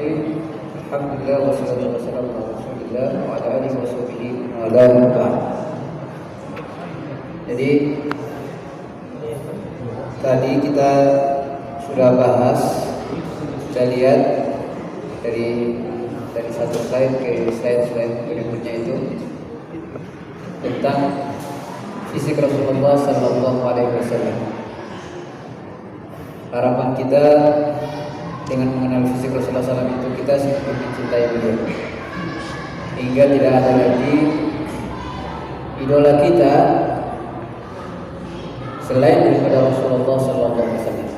Alhamdulillah wassalatu wassalamu ala Rasulillah wa ala alihi washabbihi wa ala. Jadi tadi kita sudah bahas, sudah lihat dari satu slide ke slide berikutnya itu tentang fisik Rasulullah Sallallahu Alaihi Wasallam. Harapan kita dengan mengenal fisik Rasulullah SAW itu kita semakin mencintai beliau, hingga tidak ada lagi idola kita selain daripada Rasulullah Sallallahu Alaihi Wasallam.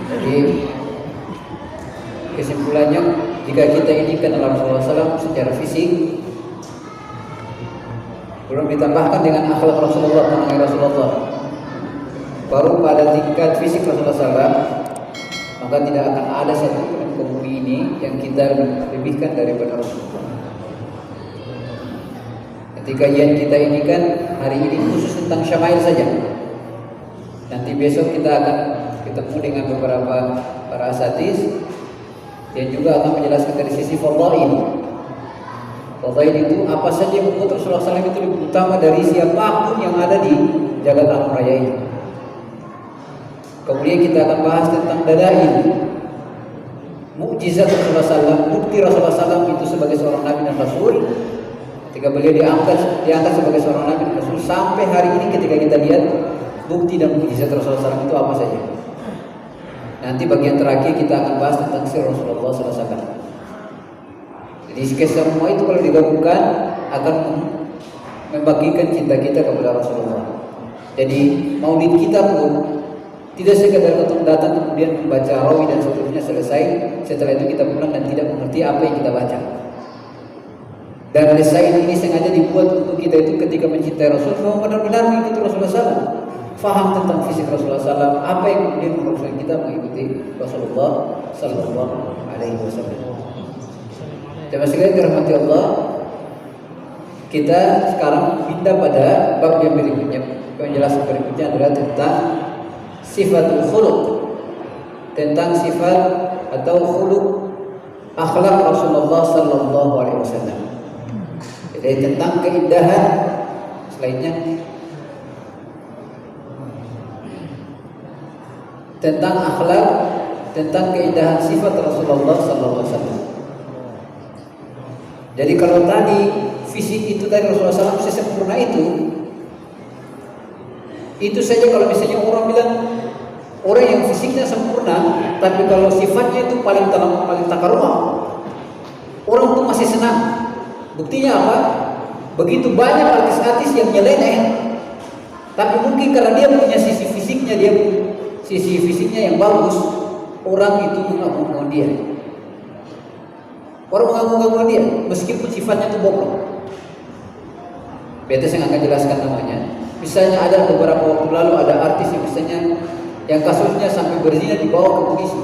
Jadi kesimpulannya, jika kita ini kenal Rasulullah SAW secara fisik, belum ditambahkan dengan akhlak Rasulullah, mengenai Rasulullah, baru pada tingkat fisik Rasulullah SAW, maka tidak akan ada satu kaum bumi ini yang kita lebihkan daripada Rasulullah. Ketika kita ini kan hari ini khusus tentang syama'il saja. Nanti besok kita akan ketemu dengan beberapa para asatidz yang juga akan menjelaskan dari sisi fadhail. Fadhail itu apa saja yang membuat Rasulullah SAW itu lebih utama dari siapapun yang ada di jagat alam raya ini. Kemudian kita akan bahas tentang dalail, mukjizat Rasulullah SAW, bukti Rasulullah SAW itu sebagai seorang nabi dan rasul. Ketika beliau diangkat sebagai seorang nabi dan rasul, sampai hari ini ketika kita lihat bukti dan mukjizat Rasulullah SAW itu apa saja. Nanti bagian terakhir kita akan bahas tentang sir Rasulullah SAW. Jadi semua itu kalau digabungkan akan membagikan cinta kita kepada Rasulullah. Jadi maulid kita pun tidak sekadar datang kemudian membaca rawi dan seterusnya selesai, setelah itu kita pulang dan tidak mengerti apa yang kita baca. Dan desain ini sengaja dibuat untuk kita itu ketika mencintai Rasul, mau benar-benar mengikuti Rasulullah SAW, faham tentang fisik Rasulullah SAW, apa yang kemudian membuat kita mengikuti Rasulullah Sallallahu Alaihi Wasallam. Jemaah sekalian dirahmati Allah, kita sekarang pindah pada bab yang berikutnya. Penjelasan berikutnya adalah tentang sifatul khuluq, tentang sifat atau khuluq akhlak Rasulullah Sallallahu Alaihi Wasallam. Jadi tentang keindahan, selainnya tentang akhlak, tentang keindahan sifat Rasulullah Sallallahu Alaihi Wasallam. Jadi kalau tadi fisik itu tadi Rasulullah SAW sesempurna itu saja. Kalau misalnya orang bilang orang yang fisiknya sempurna, tapi kalau sifatnya itu paling takarruh, orang itu masih senang. Buktinya apa? Begitu banyak artis-artis yang nyeleneh, tapi mungkin karena dia punya sisi fisiknya yang bagus, orang itu mengagumkan dia. Orang mengagumkan dia, meskipun sifatnya itu bohong. Beta saya akan jelaskan namanya. Misalnya ada beberapa waktu lalu ada artis yang misalnya yang kasusnya sampai berzina dibawa ke polisi,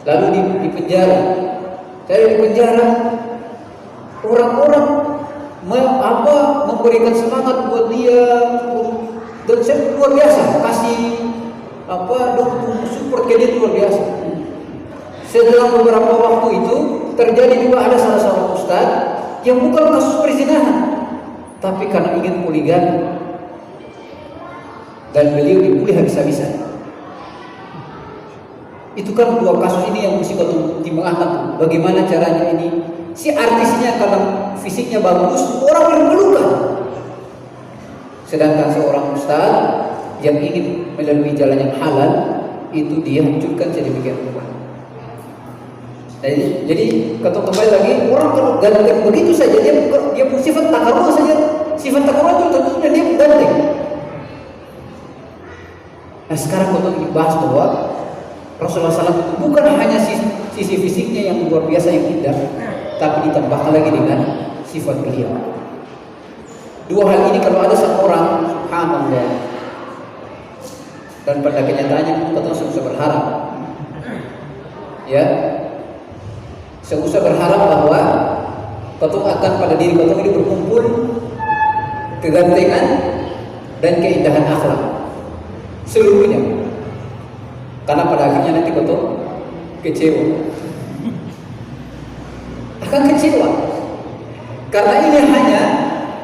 lalu di penjara. Saya di penjara, orang-orang memberikan semangat buat dia, dan saya luar biasa kasih support ke dia luar biasa. Setelah beberapa waktu itu terjadi juga ada salah seorang ustaz yang bukan kasus perzinahan, tapi karena ingin poligami, dan beliau dibully habis-habisan. Itu kan dua kasus ini yang mesti kau timbangkan. Bagaimana caranya ini? Si artisnya kalau fisiknya bagus, orang yang melukan. Sedangkan seorang ustaz yang ingin melalui jalan yang halal, itu dia hancurkan sedemikian rupa. Jadi kembali lagi, orang kalau ganteng begitu saja, dia punya sifat takarruh saja. Sifat takarruh itu tentunya dia ganteng. Nah sekarang kita dibahas bahwa Rasulullah SAW bukan hanya sisi fisiknya yang luar biasa yang indah, tapi ditambahkan lagi dengan sifat beliau. Dua hal ini kalau ada seorang, subhanallah, dan pada kenyataannya kita usah berharap, ya, usah berharap bahwa kita akan pada diri kita ini berkumpul kegantengan dan keindahan akhlak seluruhnya. Karena pada akhirnya nanti betul kecewa. Akan kecewa. Karena ini hanya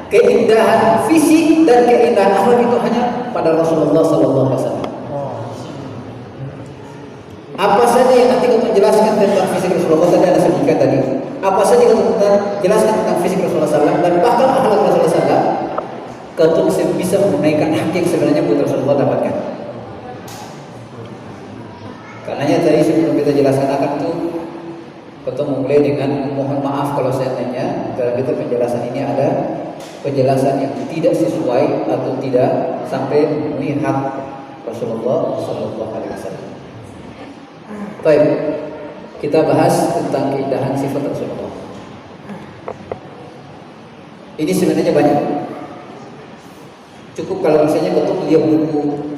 keindahan fisik dan keindahan akhlak itu hanya pada Rasulullah sallallahu alaihi wasallam. Apa saja yang nanti kita jelaskan tentang fisik Rasulullah tadi ada sebutkan tadi. Apa saja yang kita jelaskan tentang fisik Rasulullah sallallahu dan bahkan akhlak Rasulullah sallallahu kita bisa menunaikan hak yang sebenarnya buat Rasulullah dapatkan. Karenanya tadi sebelum kita jelaskan akan itu kita memulai dengan mohon maaf kalau seandainya dalam kita penjelasan ini ada penjelasan yang tidak sesuai atau tidak sampai memenuhi hak Rasulullah sallallahu alaihi wasallam. Baik, kita bahas tentang keindahan sifat Rasulullah. Ini sebenarnya banyak. Cukup kalau misalnya kita lihat buku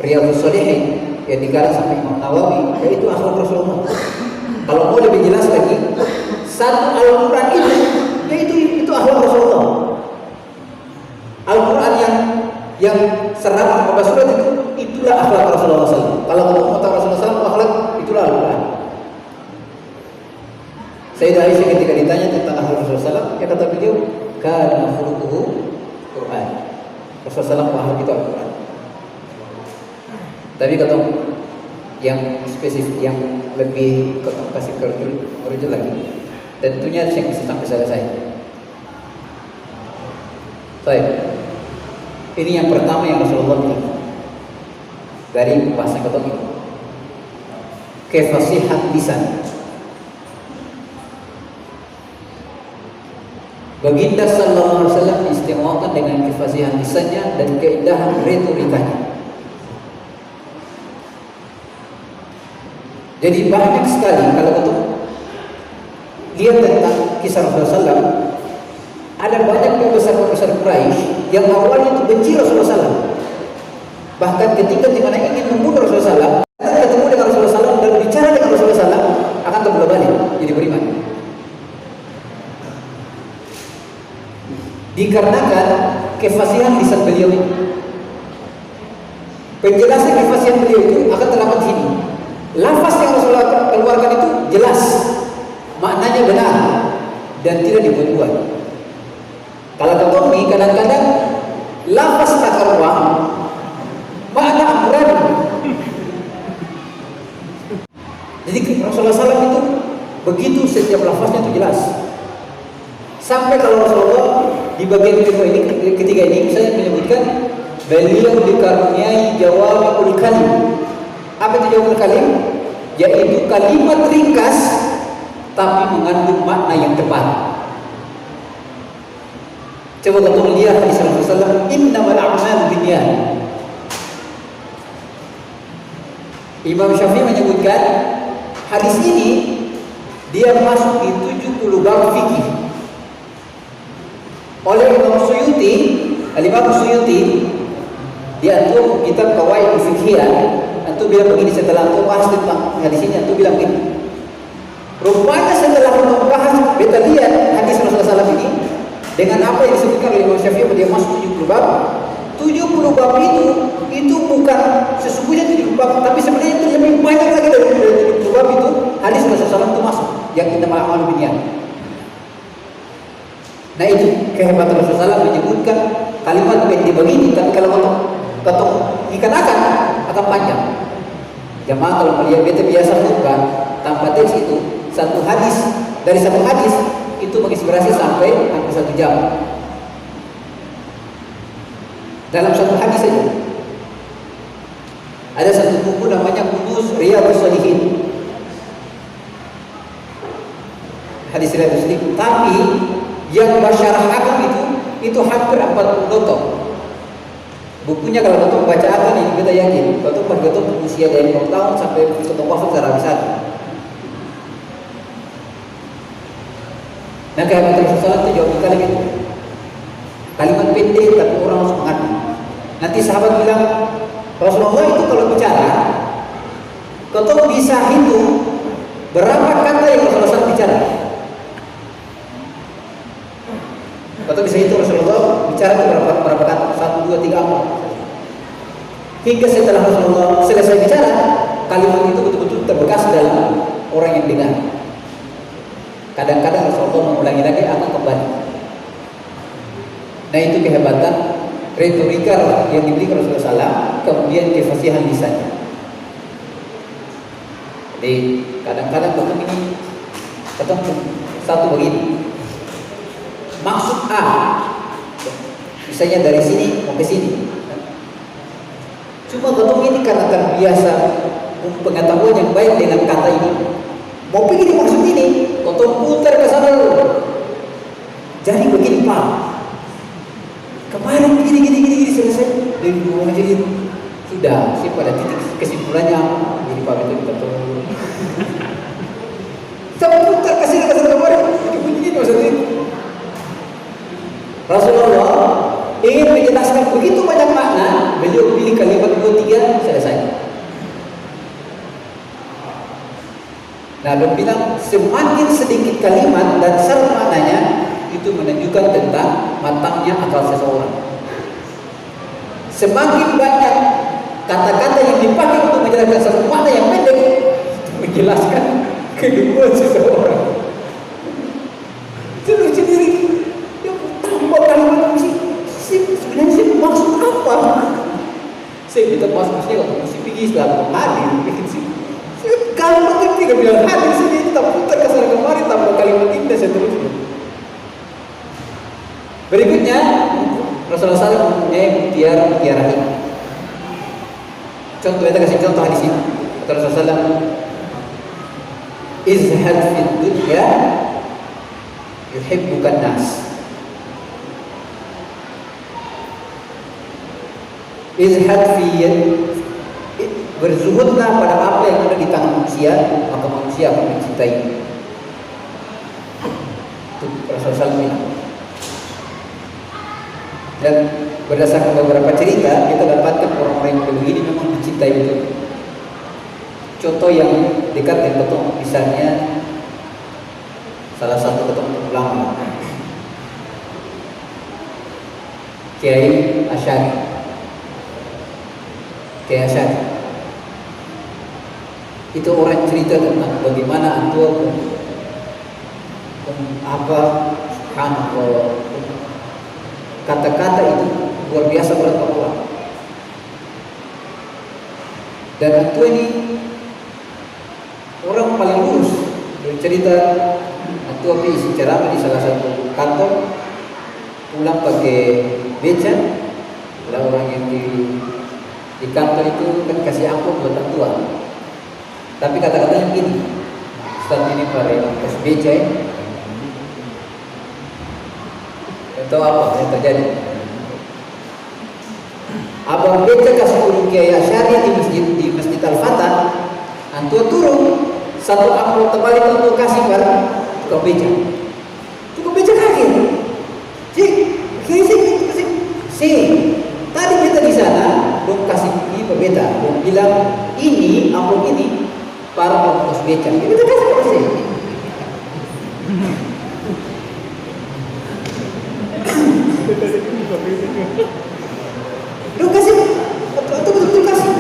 Riyadhus Shalihin yang dikarang sampai Imam Nawawi, yaitu akhlak Rasulullah. Kalau mau lebih jelas lagi, satu Al-Quran itu akhlak Rasulullah. Al-Quran yang 114 surat itulah akhlak Rasulullah SAW. Kalau mau tahu Rasulullah SAW akhlak, itulah Al-Quran. Sayyidah Aisyah ketika ditanya tentang akhlak Rasulullah SAW, dia kata beliau, kana khuluquhu Quran. Rasulullah SAW akhlak itu Al-Quran. Tapi kata yang spesifik, yang lebih kasih kerujuk lagi, tentunya yang bisa sampai selesai. Baik, ini yang pertama yang Rasulullah bilang dari bahasa kata ini, kefasihat lisan. Baginda sallallahu alaihi wasallam diistimewakan dengan kefasihan lisannya dan keindahan retorikanya. Jadi banyak sekali kalau kita lihat tentang kisah Rasulullah SAW, ada banyak pembesar-pembesar Quraisy yang awalnya itu benci Rasulullah SAW. Bahkan ketika dimana ingin membunuh Rasulullah SAW, ketemu dengan Rasulullah SAW dan bicara dengan Rasulullah SAW, akan terbelah balik jadi beriman. Dikarenakan kefasihan lisan beliau ini. Penjelasan kefasihan beliau itu akan terdapat di sini. Lafaz yang Rasulullah keluarkan itu jelas, maknanya benar dan tidak dibuat-buat. Kalau ketomi kadang-kadang lafaz takarwah makna amran. Jadi Rasulullah SAW itu begitu setiap lafaznya itu jelas. Sampai kalau Rasulullah di bagian ketiga ini saya menyebutkan beliau dikaruniai jawami'ul kalim. Apa itu jawabul kalim? Yaitu kalimat ringkas tapi mengandung makna yang tepat. Coba kita lihat hadis Rasulullah, innamal a'malu binniyat. Imam Syafi'i menyebutkan hadis ini dia masuk di 70 bab fikih. Oleh Imam Suyuti, Al-Imam Suyuti di antum kitab Qawaid Fiqhiyah, antum bilang begini setelah antum bahas tentang hadis ini, antum bilang begini. Rupanya setelah membahas, kita lihat hadis Rasulullah SAW ini dengan apa yang disebutkan oleh Imam Syafi'i, dia masuk 70 bab. 70 bab itu bukan sesungguhnya 70 bab, tapi sebenarnya itu lebih banyak lagi dari 70 bab itu hadis Rasulullah SAW itu masuk yang kita malam ini. Nah itu kehebatan Rasulullah SAW menyebutkan kalimat pendek begini, tapi kalau ketok dikenakan akan panjang. Jamaah kalau melihat kita biasa khutbah tanpa teks itu satu hadis, dari satu hadis itu menginspirasi sampai hampir 1 jam. Dalam satu hadis saja. Ada satu buku namanya Kunuz Riyadhus Shalihin. Hadis Riyadhus Shalihin, tapi yang basyarah akam itu hampir 40 tom. Bukunya kalau kita baca akam ini kita yakin kita usia dari 6 tahun sampai kita wafat secara besar. Nah kehebatan Rasulullah itu jawab kali itu kalimat pendek tapi orang langsung mengerti. Nanti sahabat bilang Rasulullah itu kalau bicara kita bisa hitung berapa kata yang Rasulullah SAW bicara. Atau bisa itu Rasulullah bicara berapa kata? 1, 2, 3, 4. Hingga setelah Rasulullah selesai bicara, kalimat itu betul-betul terbekas dalam orang yang dengar. Kadang-kadang Rasulullah mengulangi lagi akan kembali. Nah itu kehebatan retorika yang diberikan Rasulullah SAW, kemudian kefasihan lisannya. Jadi kadang-kadang ketemu satu begini, maksud A, misalnya dari sini mau ke sini. Cuma ketemu ini karena terbiasa pengetahuan yang baik dengan kata ini. Mau pergi maksud ini, ketemu putar ke sana dulu. Jadi begini Pak. Kemarin gini selesai. Dan mau jadi sudah sih pada titik kesimpulannya. Jadi Pak itu betul. Saya putar ke sini kemarin. Begini maksudnya. Rasulullah ingin menjelaskan begitu banyak makna, beliau pilih kalimat 2-3 selesai. Nah, dia bilang semakin sedikit kalimat dan syarat maknanya itu menunjukkan tentang matangnya akal seseorang. Semakin banyak kata-kata yang dipakai untuk menjelaskan satu makna yang pendek, menjelaskan kedua seseorang. Terus sendiri, dia tambah kalimat sebenarnya sih maksud apa? Saya kita maksudnya kalau mesti pergi selalu hadir, kalimat yang tidak bilang hadir sini tak putar ke sana kemari tambah kalimat indah seterusnya. Berikutnya Rasulullah SAW mempunyai mutiara ini. Contoh kita kasih contoh di sini. Kata Rasulullah SAW, izhad fid dunya yuhibbukan nas. Izhad fi berzuhudlah pada apa yang ada di tangan manusia, maka manusia akan mencintai. Itu Rasulullah SAW. Dan berdasarkan beberapa cerita kita dapatkan orang-orang yang begini memang mencintai betul. Contoh yang dekat yang betul, misalnya salah satu ketua ulama Kiai Asy'ari. Itu orang cerita tentang bagaimana antua apa subhanallah, kata-kata itu luar biasa berat orang. Dan antua ini orang paling lurus. Dia cerita antua isi ceramah di salah satu kantor, pulang pakai beca. Ada orang yang di kantor itu kan kasih amplop buat antua. Tapi kata-katanya begini, Ustaz ini pada kasih beca ya. Tahu apa yang terjadi? Abang beca kasih turun Kiai Asy'ari di masjid Al-Fatah, antua turun satu amplop terbalik antua kasih pada tukang beca. Tukang beca kaget. Tadi kita di sana belum kasih ini berbeda, belum bilang ini amplop ini para pengurus beca. Kita kasih apa sih? Lu kasih, atau betul-betul kasih.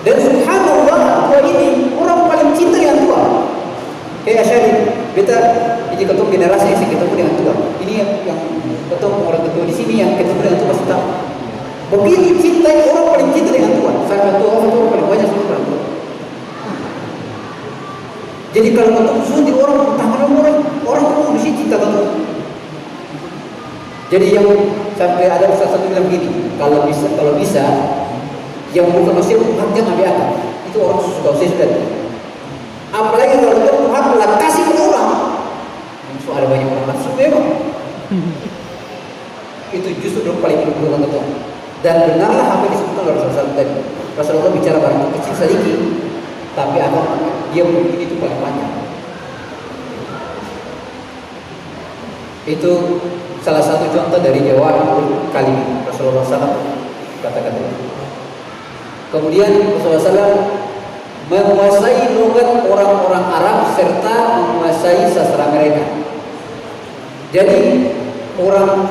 Dan subhanallah, tua ini orang paling cinta yang tua. Kayak Asy'ari, beta ini ketemu generasi yang ketemu dengan tua. Ini yang ketemu orang ketua di sini yang ketemu dengan tua pasti tahu. Begitu cintai orang paling cinta dengan tua. Saya tua orang paling banyak sama tua. Jadi kalau ketemu sunyi orang tangan orang di sini cinta ketemu. Jadi yang sampai ada salah satu bilang gini, kalau bisa yang bukan usia haknya Nabi Adam itu orang suka usia sudah. Apalagi kalau Tuhan telah kasih ke orang, itu ada banyak orang masuk memang. Itu justru yang paling berhubungan dengan Tuhan. Dan benarlah apa yang disebutkan oleh Rasulullah tadi. Rasulullah bicara barang kecil sedikit, tapi apa dia mungkin itu paling panjang. Itu salah satu contoh dari jawab kalimat Rasulullah SAW kata-kata. Kemudian Rasulullah SAW menguasai logat orang-orang Arab serta menguasai sastra mereka. Jadi orang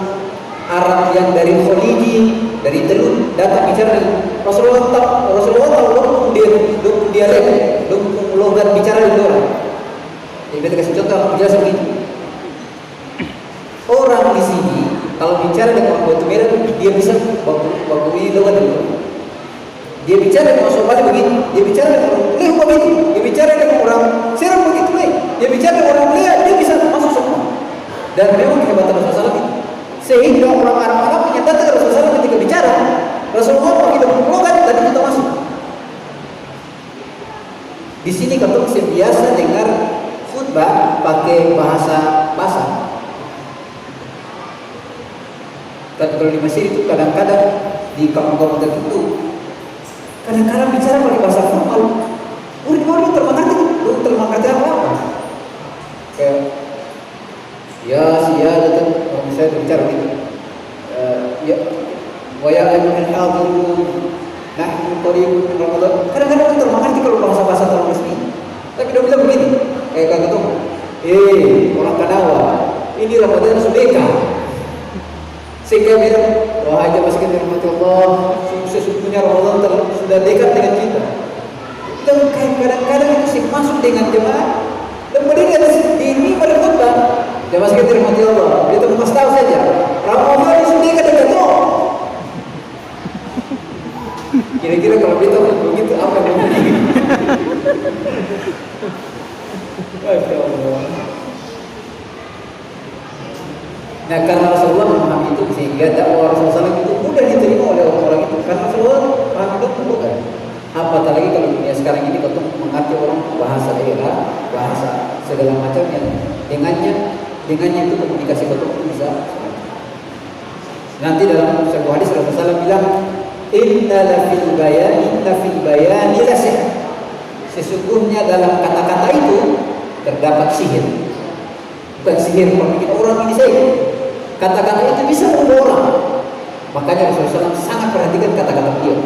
Arab yang dari Kholiji, dari Teluk datang bicara Rasulullah tahu dialek, logat bicara di luar. menjelaskan begini. Orang di sini kalau bicara dengan orang Batu Merah, dia bisa baku ini lewat dulu. Dia bicara dengan orang Somali begini, dia bicara dengan orang Lehu begitu, dia bicara dengan orang Serang begitu baik, dia bicara dengan orang Lea, dia bisa masuk semua. Dan memang kehebatan Rasulullah SAW itu. Sehingga orang Arab menyatakan Rasulullah SAW ketika bicara, Rasulullah pakai logat dan kita masuk. Di sini kalau saya biasa dengar khutbah pakai bahasa pasar. Tapi kalau di Mesir itu kadang-kadang di kampung-kampung tertentu, kadang-kadang bicara pakai bahasa formal. Murid-murid termengerti apa-apa. Kayak ya datang orang saya berbicara gitu. Ya wa ya ayyuhal hadirun nahnu qaribun min Ramadan. Kadang-kadang kita mengerti kalau bahasa-bahasa terlalu resmi. Tapi dia bilang begini, kayak gitu. Orang Kanawa, ini Ramadan sudah dekat. Sehingga bilang, wahai jemaah sekalian dirahmati Allah, sesungguhnya Ramadan sudah dekat dengan kita. Dan kadang-kadang itu sih masuk dengan jemaah. Dan kemudian di ini pada khutbah, jemaah sekalian dirahmati Allah, dia cuma kasih tahu saja, Ramadan sudah dekat dengan Allah. Kira-kira kalau kita begitu apa yang begini? Masya Allah. Nah, karena Rasulullah memahami itu sehingga dakwah Rasulullah itu mudah diterima oleh orang-orang itu karena Rasulullah paham itu bukan. Apatah lagi kalau dunia sekarang ini untuk mengerti orang bahasa daerah, bahasa segala macam yang dengannya itu komunikasi betul bisa. Nanti dalam sebuah hadis Rasulullah bilang, Inna fil bayani la sihr. Sesungguhnya dalam kata-kata itu terdapat sihir. Bukan sihir membuat orang ini saja. Kata-kata itu bisa membawa orang. Makanya Rasulullah SAW sangat perhatikan kata-kata beliau.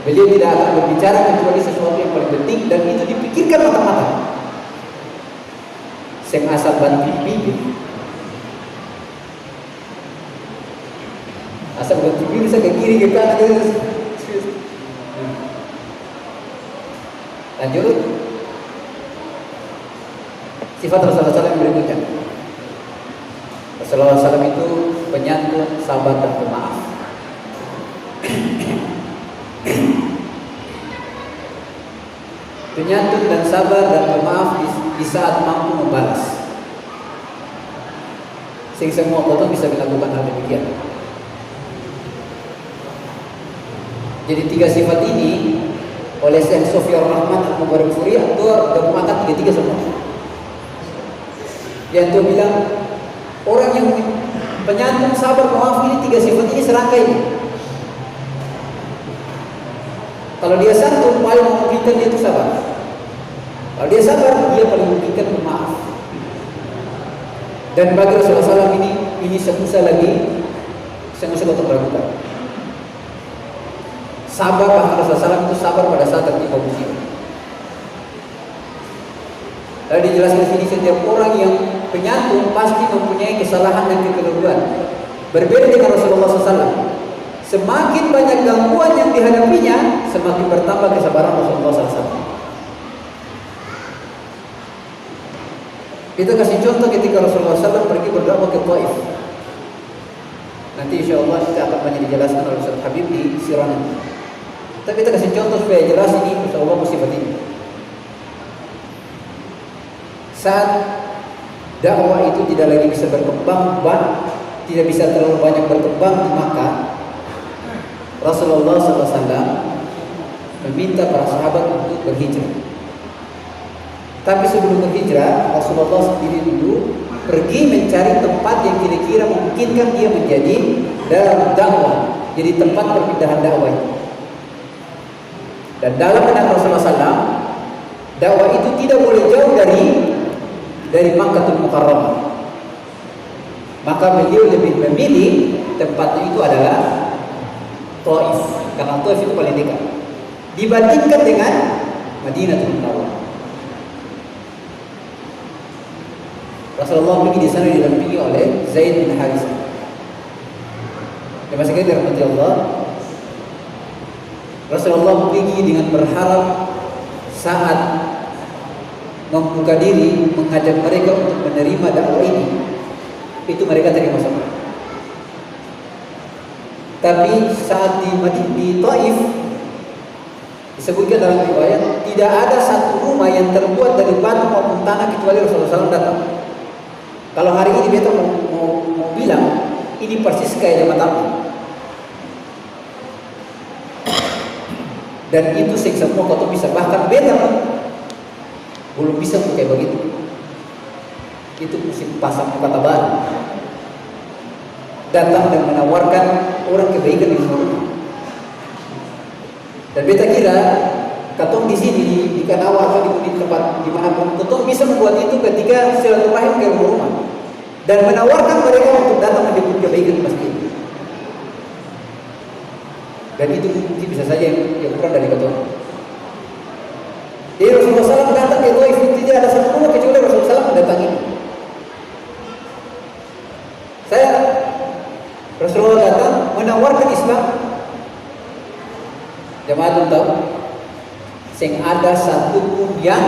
Beliau tidak akan berbicara kecuali sesuatu yang paling penting dan itu dipikirkan matang-matang. Sing asal bantu bibir. Asal bantu bibir bisa ke kiri ke kanan. Lanjut. Sifat Rasulullah SAW yang berikutnya. Rasulullah SAW itu penyantun, sabar dan pemaaf. Penyantun dan sabar dan pemaaf di saat mampu membalas. Sehingga semua orang bisa melakukan hal demikian. Jadi 3 sifat ini oleh Syekh Sofiyur Rahman Al-Mubarakfuri itu mengatakan 3 semua. Yang itu bilang orang yang penyantun, sabar, maaf ini 3 sifat ini serangkai. Kalau dia santun paling memungkinkan dia itu sabar. Kalau dia sabar dia paling memungkinkan pemaaf. Dan bagi Rasulullah SAW ini semusa lagi semusa untuk meragukan. Sabar bahkan Rasulullah SAW itu sabar pada saat tertimpa musibah. Lalu dijelaskan di sini setiap orang yang penyantun pasti mempunyai kesalahan dan kekeliruan. Berbeda dengan Rasulullah SAW. Semakin banyak gangguan yang dihadapinya, semakin bertambah kesabaran Rasulullah SAW. Kita kasih contoh ketika Rasulullah SAW pergi berdakwah ke Taif. Nanti insya Allah kita akan banyak dijelaskan oleh Ustaz Habib di Sirah. Tapi kita kasih contoh supaya jelas ini insya Allah musibah ini. Saat dakwah itu tidak lagi bisa berkembang, tidak bisa terlalu banyak berkembang di Makkah, Rasulullah SAW meminta para sahabat untuk berhijrah. Tapi sebelum berhijrah, Rasulullah sendiri dulu pergi mencari tempat yang kira-kira memungkinkan dia menjadi dalam dakwah, jadi tempat perpindahan dakwah. Dan dalam pandangan Rasulullah SAW, dakwah itu tidak boleh jauh dari Makkahul Mukarramah. Maka beliau lebih memilih tempatnya itu adalah Taif, karena Taif itu paling dekat dibandingkan dengan Madinatul Munawwarah. Rasulullah pergi di sana didampingi oleh Zaid bin Harithah. Dan masih dirahmati Allah, Rasulullah pergi dengan berharap saat membuka diri, mengajak mereka untuk menerima dakwah ini, itu mereka terima semua. Tapi saat di Taif, disebutkan dalam riwayat, tidak ada satu rumah yang terbuat dari batu maupun tanah kecuali Rasulullah SAW datang. Kalau hari ini beta mau bilang, ini persis kayak zaman Nabi. Dan itu semua kau bisa, bahkan beta belum bisa kayak begitu. Itu musim pasang muka tebal, datang dan menawarkan orang kebaikan di rumah. Dan beta kira katong di sini di Kanawa atau di tempat di mana pun katong bisa membuat itu ketika silaturahim ke rumah dan menawarkan mereka untuk datang menjemput kebaikan di masjid. Dan itu mungkin bisa saja yang kurang dari katong. Jadi Rasulullah SAW datang ke Taif, tidak ada satu rumah kecuali Rasulullah SAW mendatangi. Rasulullah datang menawarkan Islam. Jemaah tahu, sing ada satu pun yang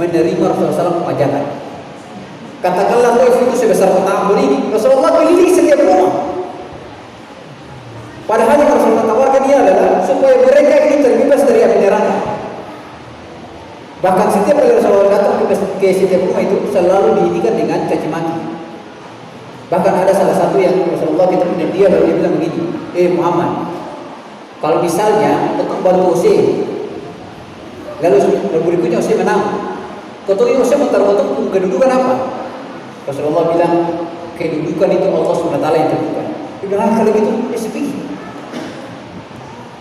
menerima Rasulullah SAW pemajakan. Katakanlah Taif itu sebesar kota Ambon ini, Rasulullah keliling setiap rumah. Padahal yang Rasulullah tawarkan dia adalah supaya mereka ini terbebas dari api neraka. Bahkan setiap kali Rasulullah datang ke setiap rumah itu selalu diindikan dengan caci maki. Bahkan ada salah satu yang Rasulullah ketemu dengan dia lalu dia bilang begini, Muhammad, kalau misalnya ketemu bantu Ose, lalu berikutnya Ose menang, ketemu Ose mentar-mentar kedudukan apa? Rasulullah bilang, kedudukan itu Allah SWT yang tentukan. Dia bilang, kalau gitu, sepi.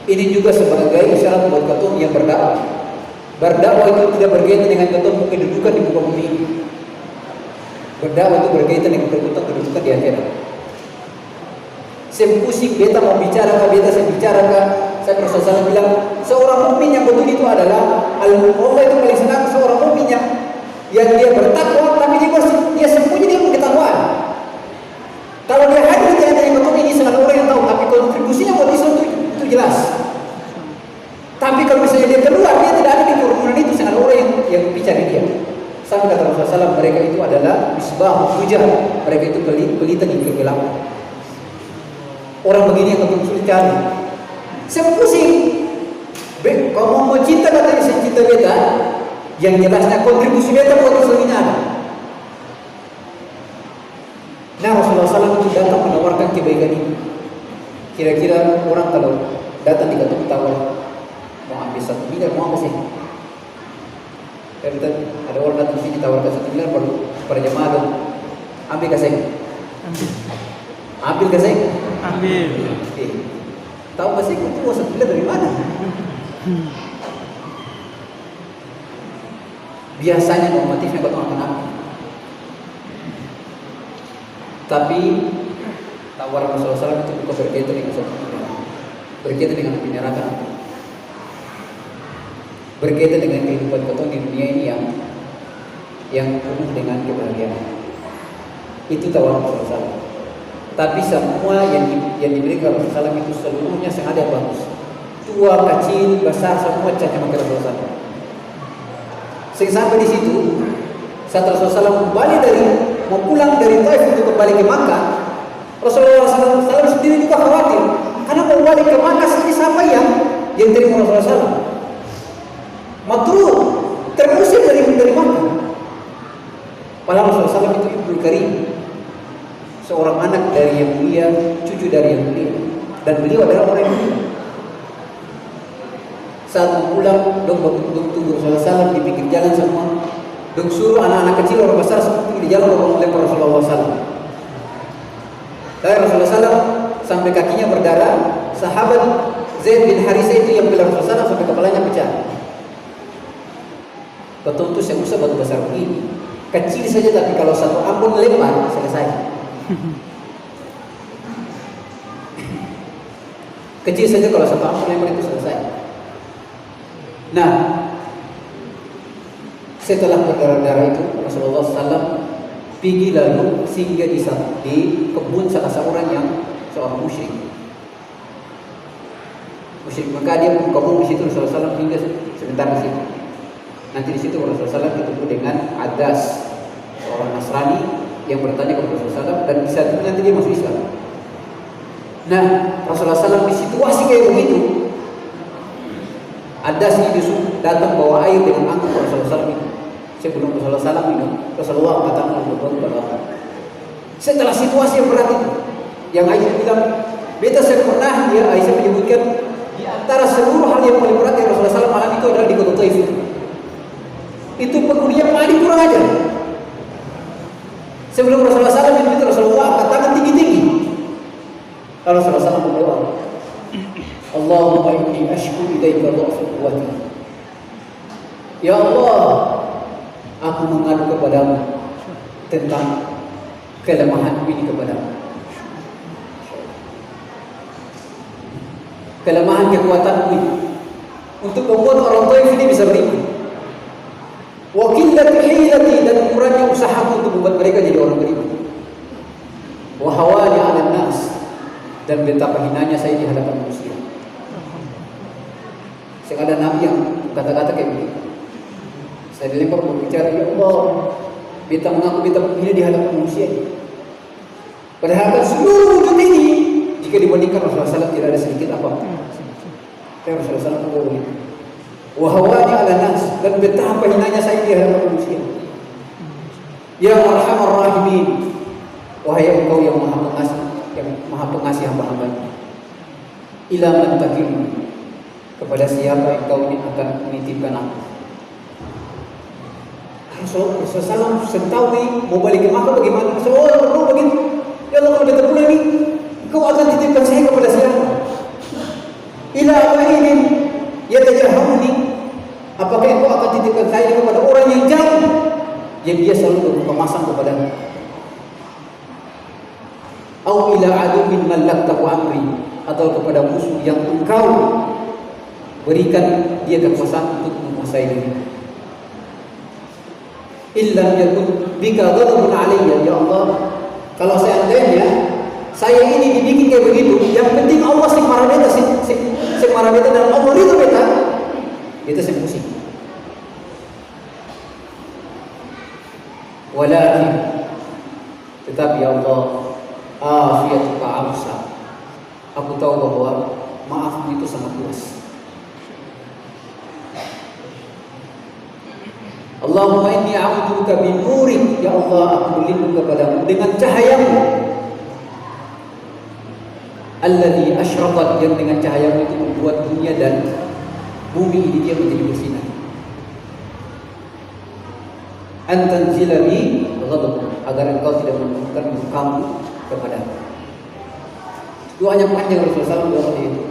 Ini juga sebagai isyarat buat ketum yang berdakwah. Berdakwah itu tidak berkaitan dengan ketum kedudukan di muka bumi ini. Berdakwah itu berkaitan dengan kedudukan di akhirat. Saya pusing, beta mau bicara kah, beta saya bicara kah. Saya Rasulullah bilang, seorang mukmin yang betul itu adalah Allah itu paling senang seorang mukmin yang dia bertakwa, tapi dia sembunyi dia pengetahuan. Kalau dia hadir di antara yang ini sangat orang yang tahu, tapi kontribusinya buat Islam itu jelas. Tapi kalau misalnya dia keluar, dia tidak ada di kerumunan itu, sangat orang yang bicara dia. Sampai kata Rasulullah SAW, mereka itu adalah misbah, hujah. Mereka itu pelita di kegelapan. Orang begini yang betul sulit cari. Saya pusing. Kalau mau cinta katanya saya cinta beta, yang jelasnya kontribusi beta buat Islam ini ada. Nah Rasulullah SAW itu datang menawarkan kebaikan ini. Kira-kira orang kalau datang di kantor tawar, mau ambil 1 miliar, mau apa sih? Ada orang datang sini tawarkan 1 miliar pada jemaah dong. Ambil kasih. Ambil kasih. Ambil. Tahu kasih itu mau 1 miliar dari mana? Biasanya normatifnya kau akan ambil. Tapi tawaran Rasulullah SAW itu bukan berkaitan dengan berkaitan dengan penerakan, berkaitan dengan kehidupan kota di dunia ini yang penuh dengan kebahagiaan. Itu tawaran Rasulullah SAW. Tapi semua yang diberikan Rasulullah SAW itu seluruhnya sangat bagus. Tua, kecil, besar, semua caci maki Rasulullah SAW. Sampai di situ, saat Rasulullah SAW mau pulang dari Taif untuk kembali ke Makkah, Rasulullah SAW sendiri juga khawatir karena mau balik ke Makkah ini siapa yang terima Rasulullah SAW? Matrud, terusir dari Makkah. Padahal Rasulullah SAW itu Ibnu Karim, seorang anak dari yang mulia, cucu dari yang mulia, dan beliau adalah orang yang mulia. Saat pulang, dong tunggu Rasulullah SAW di pinggir jalan semua. Dong suruh anak-anak kecil orang besar semua di jalan orang lempar Rasulullah SAW. Saya Rasulullah SAW sampai kakinya berdarah. Sahabat Zaid bin Harisah itu yang bilang Rasulullah SAW sampai kepalanya pecah. Betul itu saya usah batu besar begini. Kecil saja tapi kalau satu ambon lempar selesai. Kecil saja kalau satu ambon lempar itu selesai. Nah, setelah berdarah-darah itu Rasulullah SAW pergi lalu singgah di kebun salah seorang yang seorang musyrik. Maka dia kebun di situ Rasulullah SAW hingga sebentar di situ. Nanti di situ Rasulullah SAW ketemu dengan Adas, seorang Nasrani yang bertanya kepada Rasulullah SAW, dan di saat itu nanti dia masuk Islam. Nah, Rasulullah SAW di situasi kayak begitu, Adas ini justru datang bawa air dengan angkat Rasulullah SAW. Sebelum Rasulullah SAW minum, Rasulullah katakan kepada Allah. Setelah situasi yang berat itu, yang Aisyah bilang, beta saya pernah, ya Aisyah menyebutkan, di antara seluruh hal yang paling berat yang Rasulullah SAW malam itu adalah di Kota Taif itu. Itu penghuninya paling kurang ajar. Sebelum Rasulullah SAW itu Rasulullah angkat tangan tinggi-tinggi. Lalu Rasulullah SAW berdoa, Allahumma inni ashku ilaika dha'fa quwwati. Ya Allah, aku mengadu kepadamu tentang kelemahan ini kepadamu. Kelemahan kekuatanku ini untuk membuat orang Taif ini bisa beriman. Wa qillatu hilati, dan kurangnya usahaku untuk membuat mereka jadi orang beriman. Wa hawani 'alan nas, dan betapa hinanya saya di hadapan manusia. Sekarang ada nabi yang kata-kata kayak begitu. Saya dilempar berbicara, ya Allah, beta mengaku beta hina di hadapan manusia. Padahal kan seluruh wujud ini, jika dibandingkan Rasulullah SAW tidak ada sedikit apa-apa. Rasulullah SAW begitu. Wahawani 'ala nas, dan betapa hinanya saya di hadapan manusia. Ya Arhamar Rahimin, wahai Engkau yang Maha Pengasih hamba-hamba-Nya. Ila man takimu, kepada siapa Engkau ini akan menitipkan aku. Rasulullah SAW sentawi mau balik ke Makkah bagaimana? Rasulullah berdoa begitu. Ya Allah, kalau beta pulang ini, Engkau akan titipkan saya kepada siapa? Ila abainin yatajahamuni, apakah Engkau akan titipkan saya kepada orang yang jauh, yang dia selalu berpemasang kepada-Mu? Au ila adumin mallaktahu amri, atau kepada musuh yang Engkau berikan dia kekuasaan untuk menguasai diri. Illa yakun bika ghadabun alayya, ya Allah, kalau seandainya saya ini dibikin kayak begitu, yang penting Allah sing marah beta, sing marah beta dan Allah itu beta sing pusing. Walakin, tetapi ya Allah, afiyatuka amsa, aku tahu bahwa maafmu itu sangat luas. Allahumma inni a'udzuka bin nurik, ya Allah, aku berlindung kepadamu dengan cahayamu. Alladzi asyraqat, yang dengan cahayamu itu membuat dunia dan bumi ini dia menjadi bersinar. Antanzila bi ghadab, agar Engkau tidak menurunkan murkamu kepadamu. Doanya panjang Rasulullah SAW itu.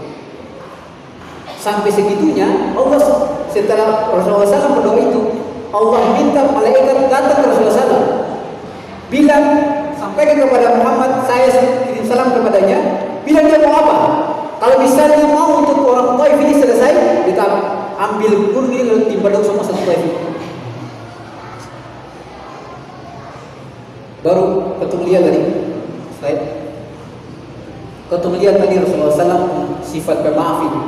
Sampai segitunya Allah, setelah Rasulullah SAW berdoa itu, Allah minta malaikat datang ke Rasulullah SAW, bilang, sampaikan kepada Muhammad, saya kirim salam kepadanya, bilang dia mau apa? Kalau misalnya mau untuk orang Taif ini selesai, kita ambil gunung ini lalu timpa dong sama satu Taif. Baru ketemu lihat tadi, slide. Ketemu lihat tadi Rasulullah SAW sifat pemaaf ini.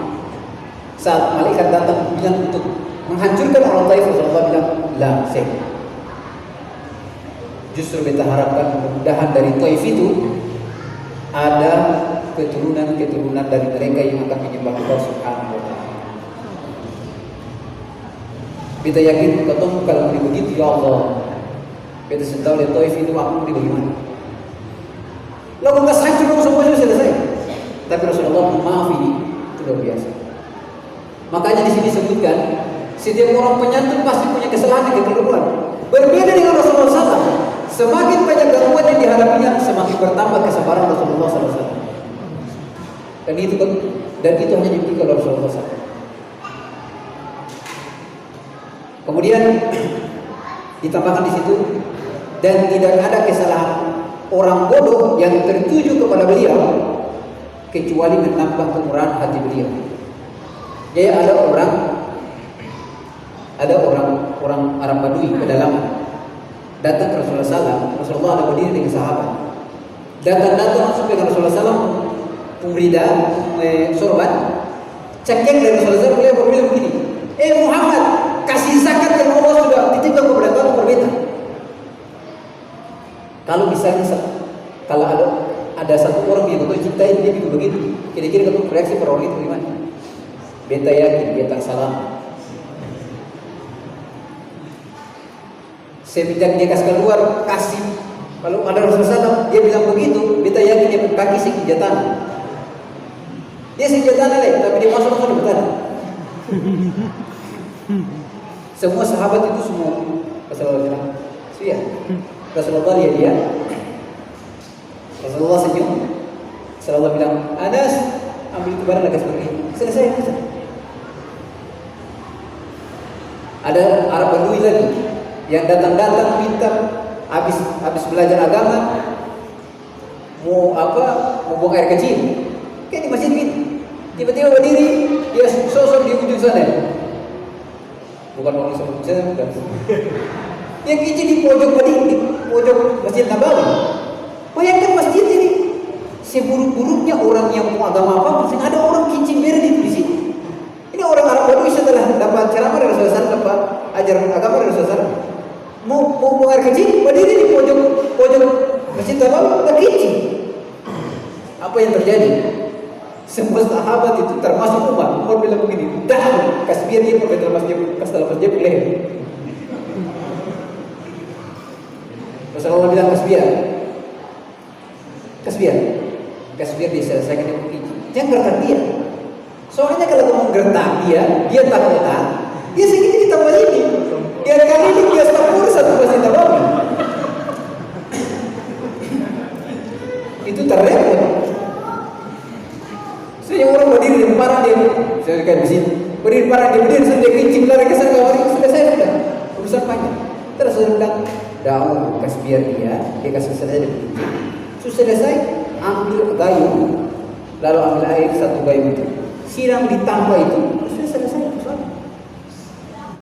Saat malaikat datang bilang untuk menghancurkan orang Taif, Rasulullah bilang, la seh. Justru kita harapkan mudah-mudahan dari Taif itu ada keturunan-keturunan dari mereka yang akan menyembah Allah Subhanahu wa Ta'ala. Kita yakin ketemu kalau begitu, ya Allah, kita sentahu lihat Taif itu aku di bagaimana. Lalu kita hancur semuanya selesai. Tapi Rasulullah maaf ini itu luar biasa. Makanya di sini disebutkan, setiap orang penyantun pasti punya kesalahan dan kekeliruan. Berbeda dengan Rasulullah SAW. Semakin banyak gangguan yang dihadapinya, semakin bertambah kesabaran Rasulullah SAW. Dan itu hanya dimiliki oleh Rasulullah SAW. Kemudian ditambahkan di situ, dan tidak ada kesalahan orang bodoh yang tertuju kepada beliau kecuali menambah kemurahan hati beliau. Jadi ada orang Arab Badui pedalaman datang ke Rasulullah SAW. Rasulullah ada berdiri dengan sahabat. Datang langsung dengan Rasulullah SAW, pemrida, sorban, cekeng dari Rasulullah SAW, beliau berbilang begini, Muhammad, kasih zakat yang Allah sudah titipkan kepada Tuhan berbeda. Kalau misalnya kalau ada satu orang yang betul cintai dia begitu, kira-kira kamu reaksi pada orang itu gimana? Beta yakin, beta salam. Saya minta dia kasih keluar, kasih. Kalau ada Rasulullah dia bilang begitu, beta yakin dia kaki senjata. Dia senjata leh, tapi dia masuk ke betul. Semua sahabat itu semua Rasulullah bilang, "Suya." Rasulullah lihat dia. Rasulullah senyum. Rasulullah bilang, "Anas, ambil itu barang agak seperti ini." Selesai. Ada Arab Badui lagi yang datang minta habis belajar agama mau buang air kecil. Kayak di masjid gitu. Tiba-tiba berdiri, dia sosok di ujung sana. Bukan orang sebut saya, bukan. Dia kecil di pojok Masjid Nabawi. Bayangkan masjid ini seburuk-buruknya orang yang mau agama apa, masih ada orang kincing berdiri di sini. Ini orang Arab Badui setelah dapat ceramah dari Rasulullah, dapat ajaran agama dari Rasulullah. Mau buang air kecil, berdiri di pojok Masjid Nabawi, udah kincing. Apa yang terjadi? Semua sahabat itu termasuk Umar bilang begini, dah kasih biar dia pakai dalam masjid boleh. Rasulullah bilang kasih biar diselesaikan yang begini. Jangan gertak dia. Soalnya kalau kamu gertak dia takut dia sedikit ditambah ini. Dia kali ini dia sepuluh satu masjid Nabawi. Itu terrepot. Saya orang berdiri di depan dia, saya kayak di sini. Berdiri parah dia sudah kencing lari ke sana selesai sudah. Urusan panjang. Terus saya bilang, daun kasih biar dia kasih selesai. Sudah selesai, ambil gayung, lalu ambil air satu gayung itu, siram di tanpa itu, sudah selesai.